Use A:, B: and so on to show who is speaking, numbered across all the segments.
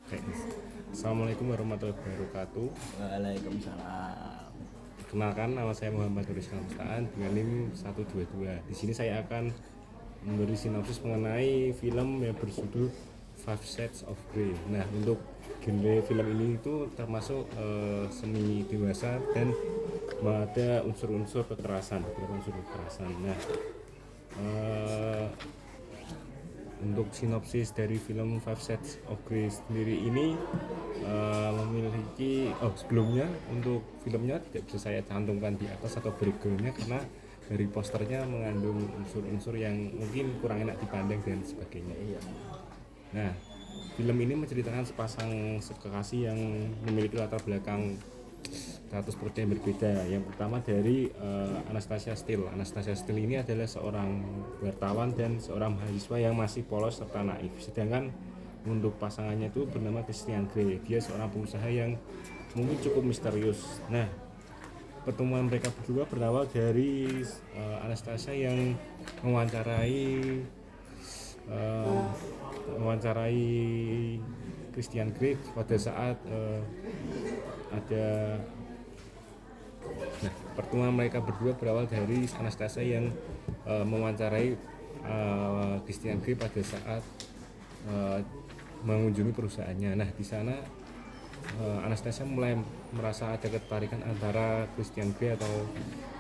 A: Oke. Assalamualaikum warahmatullahi wabarakatuh.
B: Waalaikumsalam.
A: Perkenalkan, nama saya Muhammad Nuris Kamstaan dengan NIM 122. Di sini saya akan memberi sinopsis mengenai film yang berjudul Five Shades of Grey. Nah, untuk genre film ini itu termasuk semi dewasa dan ada unsur-unsur kekerasan, Nah, eh, untuk sinopsis dari film Five Shades of Grey sendiri ini memiliki sebelumnya untuk filmnya tidak bisa saya cantumkan di atas atau backgroundnya karena dari posternya mengandung unsur-unsur yang mungkin kurang enak dipandang dan sebagainya.
B: Iya.
A: Nah, film ini menceritakan sepasang kekasih yang memiliki latar belakang 100% yang berbeda. Yang pertama dari Anastasia Steele. Anastasia Steele ini adalah seorang wartawan dan seorang mahasiswa yang masih polos serta naif. Sedangkan untuk pasangannya itu bernama Christian Grey. Dia seorang pengusaha yang mungkin cukup misterius. Nah, pertemuan mereka berdua berawal dari Anastasia yang mewawancarai Christian Grey pada saat ada. Nah, pertemuan mereka berdua berawal dari Anastasia yang mewawancarai Christian Grey pada saat mengunjungi perusahaannya. Nah, di sana Anastasia mulai merasa ada ketertarikan antara Christian Grey atau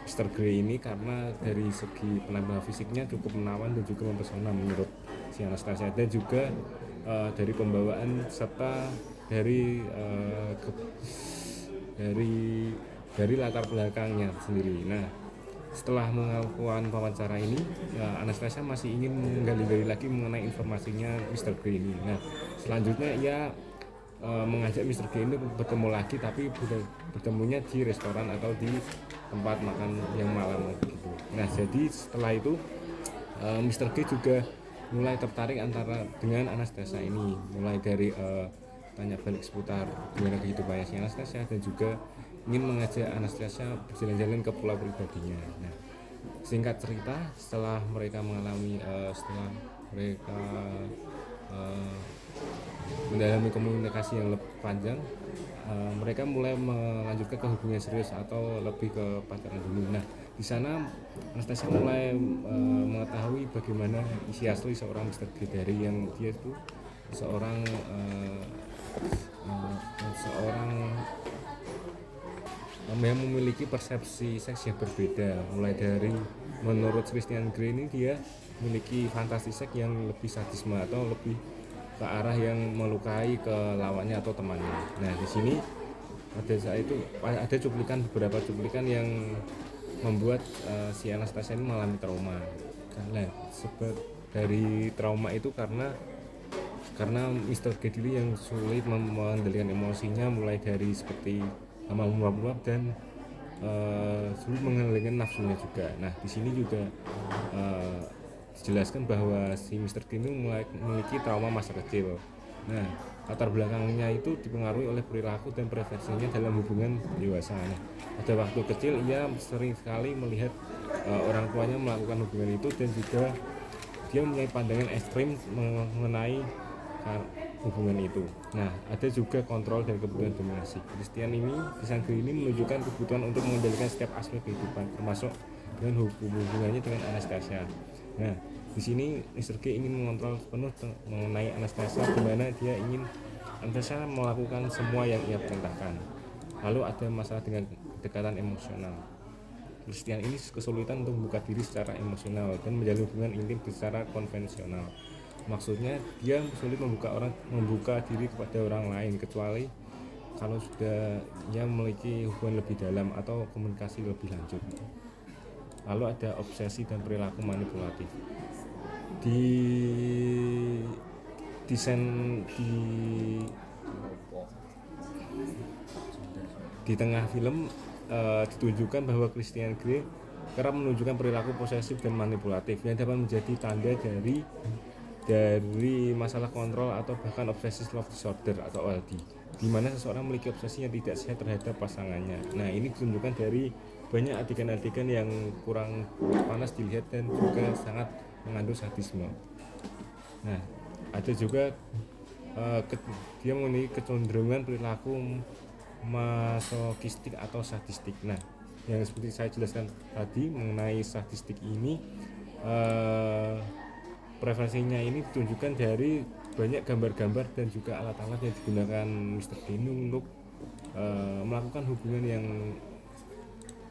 A: Mr. Grey ini karena dari segi penampilan fisiknya cukup menawan dan juga mempesona menurut si Anastasia, dan juga dari pembawaan serta dari dari latar belakangnya sendiri. Nah, setelah melakukan wawancara ini, Anastasia masih ingin menggali-gali lagi mengenai informasinya Mr. Grey ini. Nah, selanjutnya ia mengajak Mr. Grey ini bertemu lagi, tapi bertemunya di restoran atau di tempat makan yang malam gitu. Nah, jadi setelah itu Mr. Grey juga mulai tertarik dengan Anastasia ini, mulai dari tanya balik seputar gimana kehidupannya si Anastasia, dan juga ingin mengajak Anastasia berjalan-jalan ke pulau pribadinya. Nah, singkat cerita, setelah mereka mendalami komunikasi yang lebih panjang, mereka mulai melanjutkan ke hubungan serius atau lebih ke pacaran dulu. Nah, di sana Anastasia mulai mengetahui bagaimana isi asli seorang Mr. Grey, dari yang dia itu seorang yang memiliki persepsi seks yang berbeda. Mulai dari menurut Christian Grey ini dia memiliki fantasi seks yang lebih sadisme atau lebih ke arah yang melukai ke lawannya atau temannya. Nah, di sini ada beberapa cuplikan yang membuat si Anastasia ini mengalami trauma. Nah, dari trauma itu karena Mr. Grey yang sulit mengendalikan emosinya, mulai dari seperti meluap-luap dan sulit mengendalikan nafsunya juga. Nah, di sini juga dijelaskan bahwa si Mr. Grey memiliki trauma masa kecil. Nah, latar belakangnya itu dipengaruhi oleh perilaku dan preferensinya dalam hubungan dewasa. Nah, pada waktu kecil ia sering sekali melihat orang tuanya melakukan hubungan itu, dan juga dia mempunyai pandangan ekstrim mengenai hubungan itu. Nah, ada juga kontrol dan kebutuhan dominasi. Christian Grey ini menunjukkan kebutuhan untuk mengendalikan setiap aspek kehidupan, termasuk dengan hubungannya dengan Anastasia. Nah, di sini Mr. Grey ingin mengontrol penuh mengenai Anastasia, di mana dia ingin Anastasia melakukan semua yang ia perintahkan. Lalu ada masalah dengan kedekatan emosional. Christian ini kesulitan untuk membuka diri secara emosional dan menjalin hubungan intim secara konvensional. Maksudnya dia sulit membuka diri kepada orang lain, kecuali kalau sudah ia memiliki hubungan lebih dalam atau komunikasi lebih lanjut. Lalu ada obsesi dan perilaku manipulatif. Di desain di tengah film ditunjukkan bahwa Christian Grey kerap menunjukkan perilaku posesif dan manipulatif yang dapat menjadi tanda dari masalah kontrol atau bahkan obsessive love disorder atau OLD, di mana seseorang memiliki obsesi yang tidak sehat terhadap pasangannya. Nah, ini ditunjukkan dari banyak adegan-adegan yang kurang panas dilihat dan juga sangat mengandung sadisme. Nah, ada juga dia memiliki kecenderungan perilaku masokistik atau sadistik. Nah, yang seperti saya jelaskan tadi mengenai sadistik ini, preferensinya ini ditunjukkan dari banyak gambar-gambar dan juga alat-alat yang digunakan Mr. Denung untuk melakukan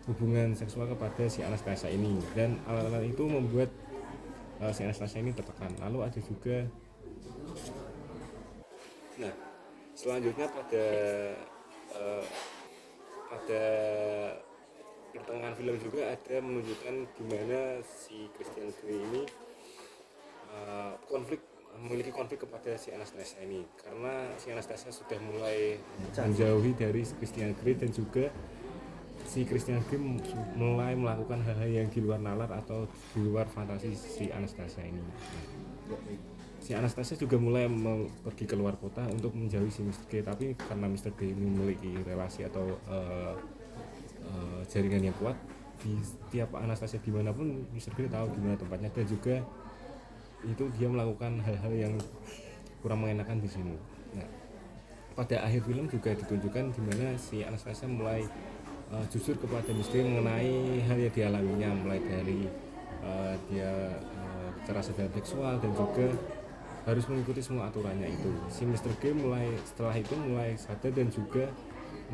A: hubungan seksual kepada si Anastasia ini, dan alat-alat itu membuat si Anastasia ini tertekan. Lalu ada juga, nah selanjutnya eh, pada pertengahan film juga ada menunjukkan gimana si Christian Grey ini memiliki konflik kepada si Anastasia ini, karena si Anastasia sudah mulai menjauhi dari Christian Grey, dan juga si Christian Grey mulai melakukan hal-hal yang di luar nalar atau di luar fantasi si Anastasia ini. Si Anastasia juga mulai pergi ke luar kota untuk menjauhi si Mr. Grey, tapi karena Mr. Grey ini memiliki relasi atau jaringan yang kuat, di setiap Anastasia dimanapun Mr. Grey tahu di mana tempatnya, dan juga itu dia melakukan hal-hal yang kurang mengenakan di sini. Nah, pada akhir film juga ditunjukkan di mana si Anastasia mulai jujur kepada Misteri mengenai hal yang dialaminya, mulai dari dia kekerasan dalam seksual dan juga harus mengikuti semua aturannya itu. Si Mr. G setelah itu mulai sadar dan juga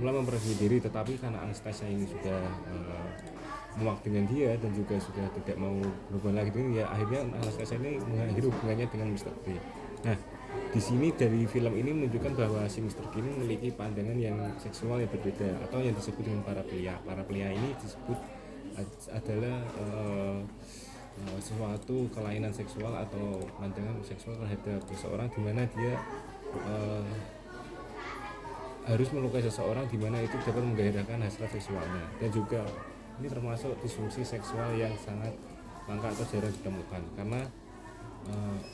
A: mulai memperbaiki diri, tetapi karena Anastasia ini sudah muak dengan dia dan juga sudah tidak mau berhubungan lagi dengan dia, akhirnya Anastasia ini mengakhiri hubungannya dengan Mr. G. Nah, di sini dari film ini menunjukkan bahwa si Mr. G ini memiliki pandangan yang seksual yang berbeda, atau yang disebut dengan parafilia. Parafilia ini disebut adalah sesuatu kelainan seksual atau pandangan seksual terhadap seseorang, di mana dia harus melukai seseorang, di mana itu dapat menggairahkan hasrat seksualnya. Dan juga ini termasuk disfungsi seksual yang sangat langka atau jarang ditemukan, karena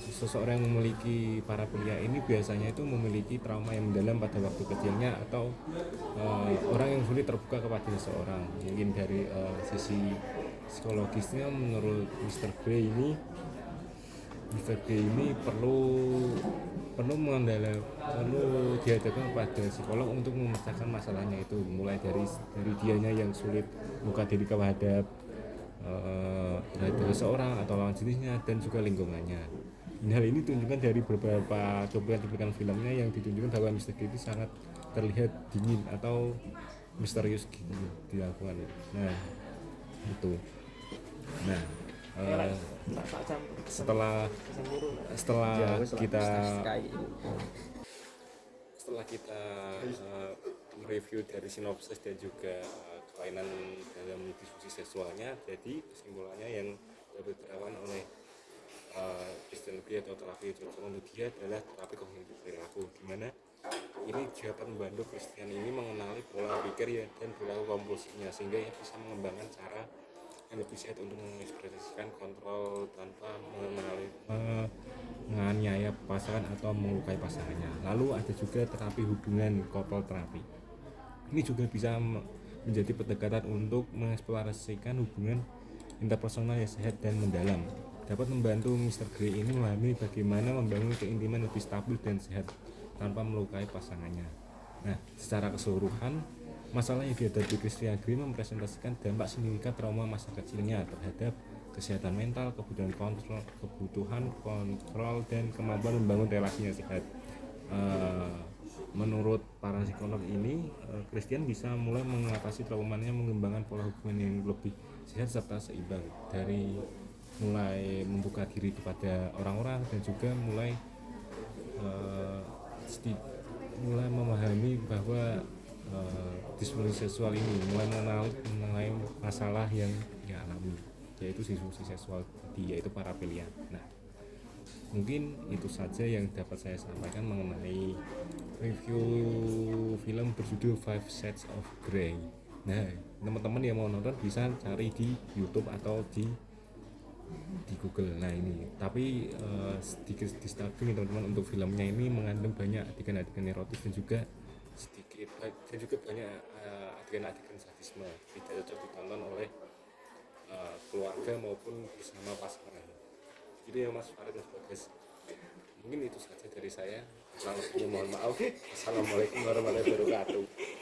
A: seseorang yang memiliki parafilia ini biasanya itu memiliki trauma yang mendalam pada waktu kecilnya, atau orang yang sulit terbuka kepada seseorang. Mungkin dari sisi psikologisnya, menurut Mr. Grey ini perlu dihadapkan kepada psikolog untuk memecahkan masalahnya itu, mulai dari dianya yang sulit buka diri terhadap seseorang atau lawan jenisnya, dan juga lingkungannya. Hal ini ditunjukkan dari beberapa cuplikan filmnya yang ditunjukkan bahwa Mr. G itu sangat terlihat dingin atau misterius gitu dilakukan. Nah, itu. Nah, setelah kita mereview dari sinopsis dan juga kelainan dalam disfungsi seksualnya, jadi kesimpulannya yang dapat diterapkan oleh Christian Grey atau terapi cocok untuk dia adalah terapi kognitif perilaku, di mana ini dapat membantu Christian ini mengenali pola pikir ya, dan perilaku kompulsinya, sehingga ia bisa mengembangkan cara yang lebih sehat untuk mengekspresikan kontrol tanpa menganiaya pasangan atau melukai pasangannya. Lalu ada juga terapi hubungan couple terapi. Ini juga bisa menjadi pendekatan untuk mengeksplorasikan hubungan interpersonal yang sehat dan mendalam. Dapat membantu Mr. Grey ini memahami bagaimana membangun keintiman lebih stabil dan sehat tanpa melukai pasangannya. Nah, secara keseluruhan, masalah yang dihadapi Christian Grey mempresentasikan dampak signifikan trauma masa kecilnya terhadap kesehatan mental, kebutuhan kontrol, dan kemampuan membangun relasi yang sehat. Menurut para psikolog ini, Christian bisa mulai mengatasi traumanya, mengembangkan pola hubungan yang lebih sehat serta seimbang, dari mulai membuka diri kepada orang-orang, dan juga mulai memahami bahwa disfungsi seksual ini mulai mengenai masalah yang dialami, yaitu disfungsi seksual tadi, yaitu parafilia. Nah, mungkin itu saja yang dapat saya sampaikan mengenai review film berjudul Five Shades of Grey. Nah, teman-teman yang mau nonton bisa cari di YouTube atau di Google. Nah, ini tapi sedikit disturbing teman-teman, untuk filmnya ini mengandung banyak adegan-adegan erotis dan juga banyak adegan-adegan sadisme, tidak cocok ditonton oleh keluarga maupun bersama pasangan. Jadi ya Mas Farid dan Bagas, mungkin itu saja dari saya. Kurang lebihnya mohon maaf. Assalamualaikum warahmatullahi wabarakatuh.